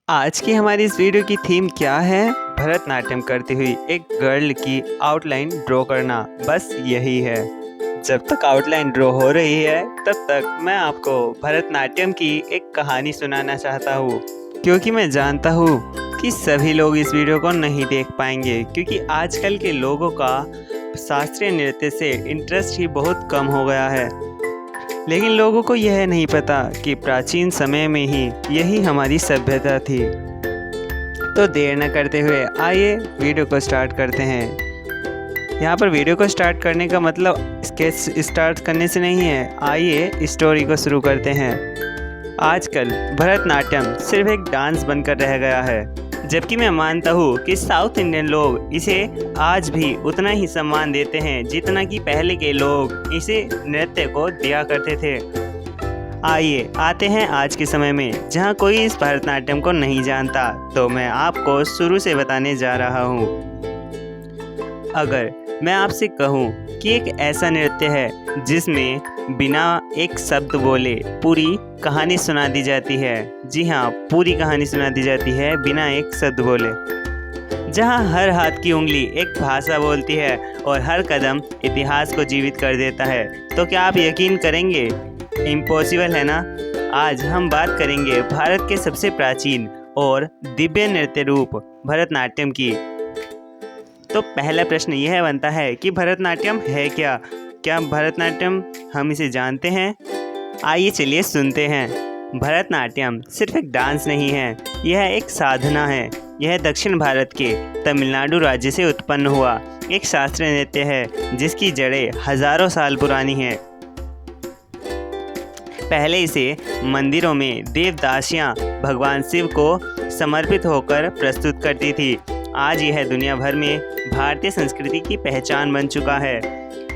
आज की हमारी इस वीडियो की थीम क्या है? भरतनाट्यम करती हुई एक गर्ल की आउटलाइन ड्रॉ करना, बस यही है। जब तक आउटलाइन ड्रॉ हो रही है तब तक मैं आपको भरतनाट्यम की एक कहानी सुनाना चाहता हूँ, क्योंकि मैं जानता हूँ कि सभी लोग इस वीडियो को नहीं देख पाएंगे, क्योंकि आजकल के लोगों का शास्त्रीय नृत्य से इंटरेस्ट ही बहुत कम हो गया है। लेकिन लोगों को यह नहीं पता कि प्राचीन समय में ही यही हमारी सभ्यता थी। तो देर न करते हुए आइए वीडियो को स्टार्ट करते हैं। यहाँ पर वीडियो को स्टार्ट करने का मतलब स्केच स्टार्ट करने से नहीं है। आइए स्टोरी को शुरू करते हैं। आजकल भरतनाट्यम सिर्फ एक डांस बनकर रह गया है, जबकि मैं मानता हूँ कि साउथ इंडियन लोग इसे आज भी उतना ही सम्मान देते हैं जितना कि पहले के लोग इसे नृत्य को दिया करते थे। आइए आते हैं आज के समय में, जहाँ कोई इस भरतनाट्यम को नहीं जानता, तो मैं आपको शुरू से बताने जा रहा हूँ। अगर मैं आपसे कहूँ कि एक ऐसा नृत्य है जिसमें बिना एक शब्द बोले पूरी कहानी सुना दी जाती है। जी हाँ, पूरी कहानी सुना दी जाती है बिना एक शब्द बोले। जहाँ हर हाथ की उंगली एक भाषा बोलती है और हर कदम इतिहास को जीवित कर देता है, तो क्या आप यकीन करेंगे? इम्पॉसिबल है ना। आज हम बात करेंगे भारत के सबसे प्राचीन और दिव्य नृत्य रूप भरतनाट्यम की। तो पहला प्रश्न यह बनता है कि भरतनाट्यम है क्या? क्या भरतनाट्यम हम इसे जानते हैं? आइए चलिए सुनते हैं। भरतनाट्यम सिर्फ एक डांस नहीं है, यह एक साधना है। यह दक्षिण भारत के तमिलनाडु राज्य से उत्पन्न हुआ एक शास्त्रीय नृत्य है जिसकी जड़ें हजारों साल पुरानी हैं। पहले इसे मंदिरों में देवदासियां भगवान शिव को समर्पित होकर प्रस्तुत करती थी। आज यह दुनिया भर में भारतीय संस्कृति की पहचान बन चुका है।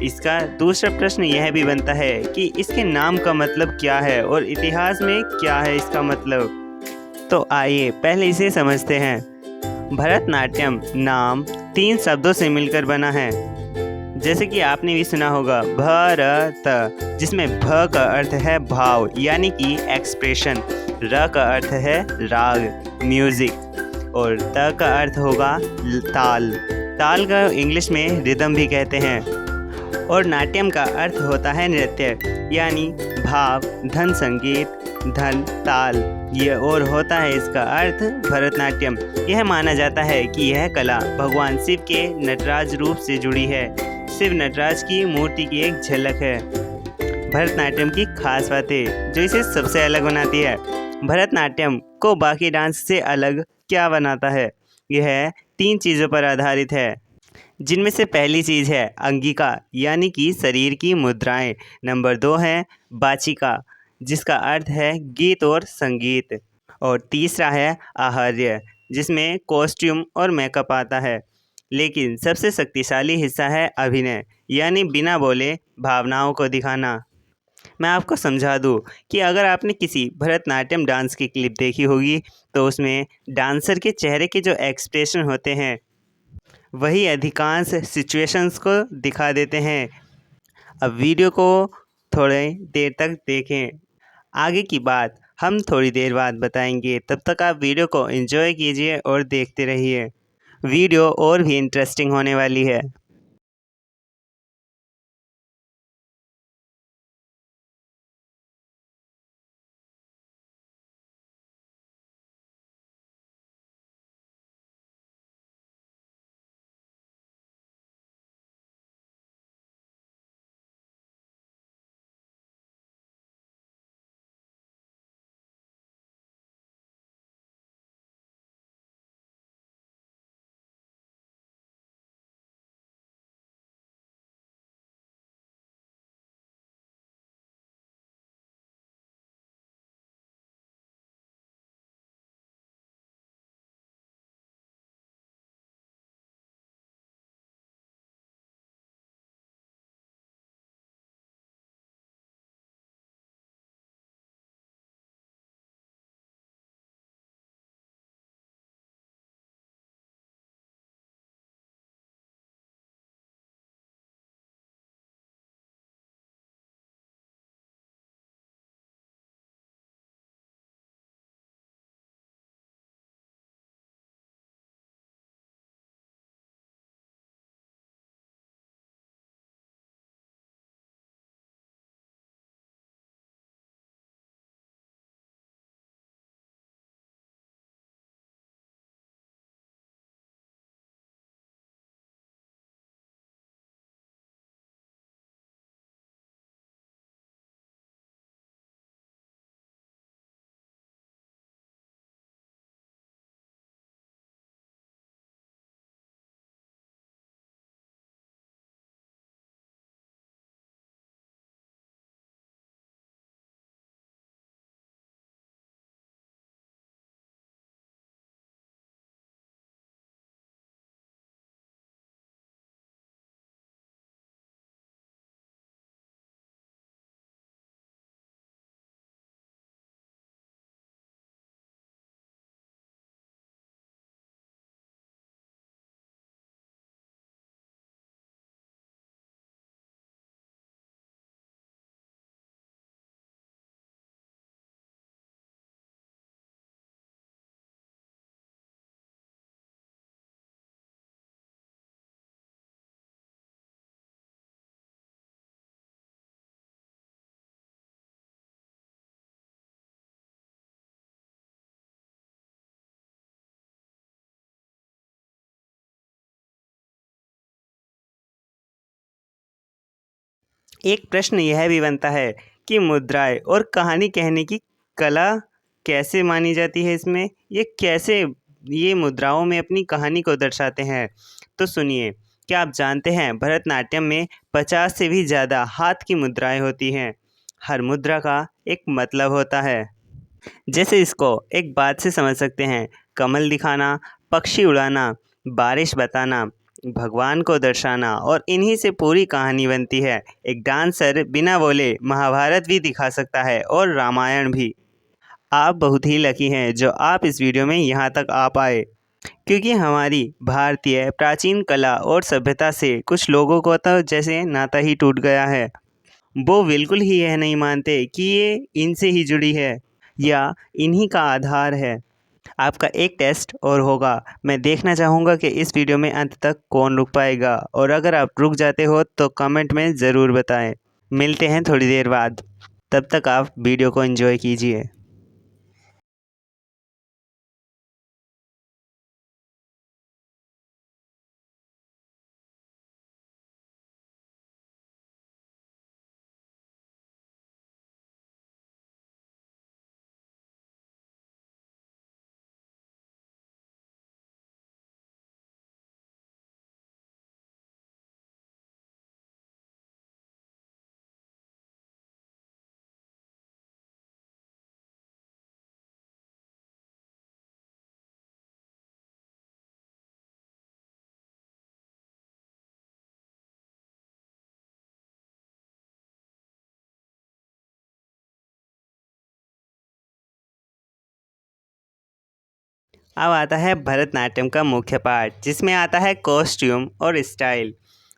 इसका दूसरा प्रश्न यह भी बनता है कि इसके नाम का मतलब क्या है और इतिहास में क्या है इसका मतलब। तो आइए पहले इसे समझते हैं। भरतनाट्यम नाम 3 शब्दों से मिलकर बना है, जैसे कि आपने भी सुना होगा भरत, जिसमें भ का अर्थ है भाव यानी कि एक्सप्रेशन, र का अर्थ है राग म्यूजिक और त का अर्थ होगा ताल। ताल का इंग्लिश में रिदम भी कहते हैं। और नाट्यम का अर्थ होता है नृत्य यानी भाव धन संगीत धन ताल, ये और होता है इसका अर्थ भरतनाट्यम। यह माना जाता है कि यह कला भगवान शिव के नटराज रूप से जुड़ी है। शिव नटराज की मूर्ति की एक झलक है। भरतनाट्यम की खास बातें जो इसे सबसे अलग बनाती है। भरतनाट्यम को बाकी डांस से अलग क्या बनाता है? यह 3 चीज़ों पर आधारित है, जिनमें से पहली चीज़ है अंगिका यानी कि शरीर की मुद्राएं। नंबर 2 है बाचिका, जिसका अर्थ है गीत और संगीत। और तीसरा है आहार्य, जिसमें कॉस्ट्यूम और मेकअप आता है। लेकिन सबसे शक्तिशाली हिस्सा है अभिनय यानी बिना बोले भावनाओं को दिखाना। मैं आपको समझा दूँ कि अगर आपने किसी भरतनाट्यम डांस की क्लिप देखी होगी तो उसमें डांसर के चेहरे के जो एक्सप्रेशन होते हैं वही अधिकांश सिचुएशंस को दिखा देते हैं। अब वीडियो को थोड़े देर तक देखें, आगे की बात हम थोड़ी देर बाद बताएंगे। तब तक आप वीडियो को एंजॉय कीजिए और देखते रहिए। वीडियो और भी इंटरेस्टिंग होने वाली है। एक प्रश्न यह भी बनता है कि मुद्राएं और कहानी कहने की कला कैसे मानी जाती है इसमें, ये कैसे ये मुद्राओं में अपनी कहानी को दर्शाते हैं। तो सुनिए, क्या आप जानते हैं भरतनाट्यम में 50 से भी ज़्यादा हाथ की मुद्राएं होती हैं। हर मुद्रा का एक मतलब होता है। जैसे इसको एक बात से समझ सकते हैं, कमल दिखाना, पक्षी उड़ाना, बारिश बताना, भगवान को दर्शाना, और इन्हीं से पूरी कहानी बनती है। एक डांसर बिना बोले महाभारत भी दिखा सकता है और रामायण भी। आप बहुत ही लकी हैं जो आप इस वीडियो में यहाँ तक आ पाए, क्योंकि हमारी भारतीय प्राचीन कला और सभ्यता से कुछ लोगों को तो जैसे नाता ही टूट गया है। वो बिल्कुल ही यह नहीं मानते कि ये इनसे ही जुड़ी है या इन्हीं का आधार है। आपका एक टेस्ट और होगा। मैं देखना चाहूँगा कि इस वीडियो में अंत तक कौन रुक पाएगा, और अगर आप रुक जाते हो तो कमेंट में ज़रूर बताएं। मिलते हैं थोड़ी देर बाद, तब तक आप वीडियो को एंजॉय कीजिए। अब आता है भरतनाट्यम का मुख्य पार्ट, जिसमें आता है कॉस्ट्यूम और स्टाइल।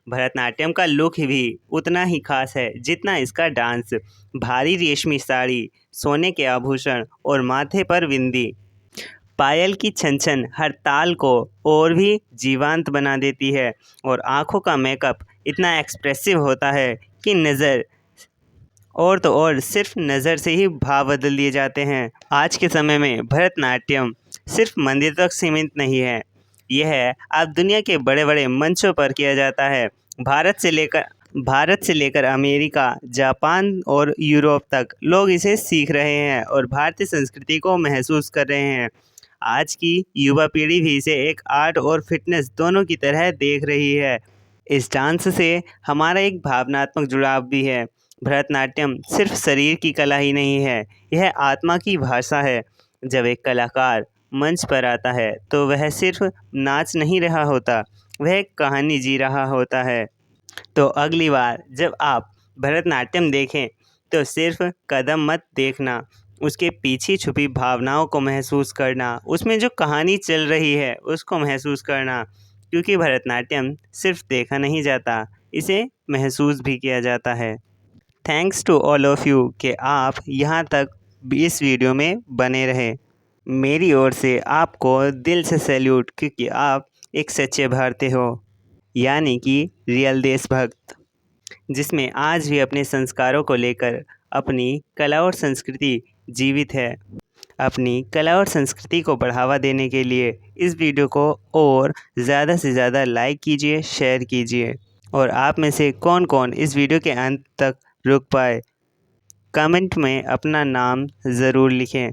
भरतनाट्यम का लुक भी उतना ही खास है जितना इसका डांस। भारी रेशमी साड़ी, सोने के आभूषण और माथे पर बिंदी, पायल की छन छन हर ताल को और भी जीवंत बना देती है। और आँखों का मेकअप इतना एक्सप्रेसिव होता है कि नज़र और तो और सिर्फ नज़र से ही भाव बदल दिए जाते हैं। आज के समय में भरतनाट्यम सिर्फ मंदिर तक सीमित नहीं है, यह अब दुनिया के बड़े बड़े मंचों पर किया जाता है। भारत से लेकर अमेरिका, जापान और यूरोप तक लोग इसे सीख रहे हैं और भारतीय संस्कृति को महसूस कर रहे हैं। आज की युवा पीढ़ी भी इसे एक आर्ट और फिटनेस दोनों की तरह देख रही है। इस डांस से हमारा एक भावनात्मक जुड़ाव भी है। भरतनाट्यम सिर्फ शरीर की कला ही नहीं है, यह आत्मा की भाषा है। जब एक कलाकार मंच पर आता है तो वह सिर्फ नाच नहीं रहा होता, वह एक कहानी जी रहा होता है। तो अगली बार जब आप भरतनाट्यम देखें तो सिर्फ कदम मत देखना, उसके पीछे छुपी भावनाओं को महसूस करना, उसमें जो कहानी चल रही है उसको महसूस करना। क्योंकि भरतनाट्यम सिर्फ देखा नहीं जाता, इसे महसूस भी किया जाता है। Thanks to all of you कि आप यहाँ तक इस वीडियो में बने रहे। मेरी ओर से आपको दिल से सैल्यूट, क्योंकि आप एक सच्चे भारतीय हो, यानी कि रियल देशभक्त, जिसमें आज भी अपने संस्कारों को लेकर अपनी कला और संस्कृति जीवित है। अपनी कला और संस्कृति को बढ़ावा देने के लिए इस वीडियो को और ज़्यादा से ज़्यादा लाइक कीजिए, शेयर कीजिए। और आप में से कौन कौन इस वीडियो के अंत तक रुक पाए, कमेंट में अपना नाम ज़रूर लिखें।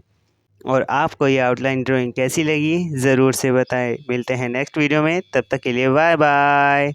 और आपको ये आउटलाइन ड्राइंग कैसी लगी ज़रूर से बताएं। मिलते हैं नेक्स्ट वीडियो में, तब तक के लिए बाय बाय।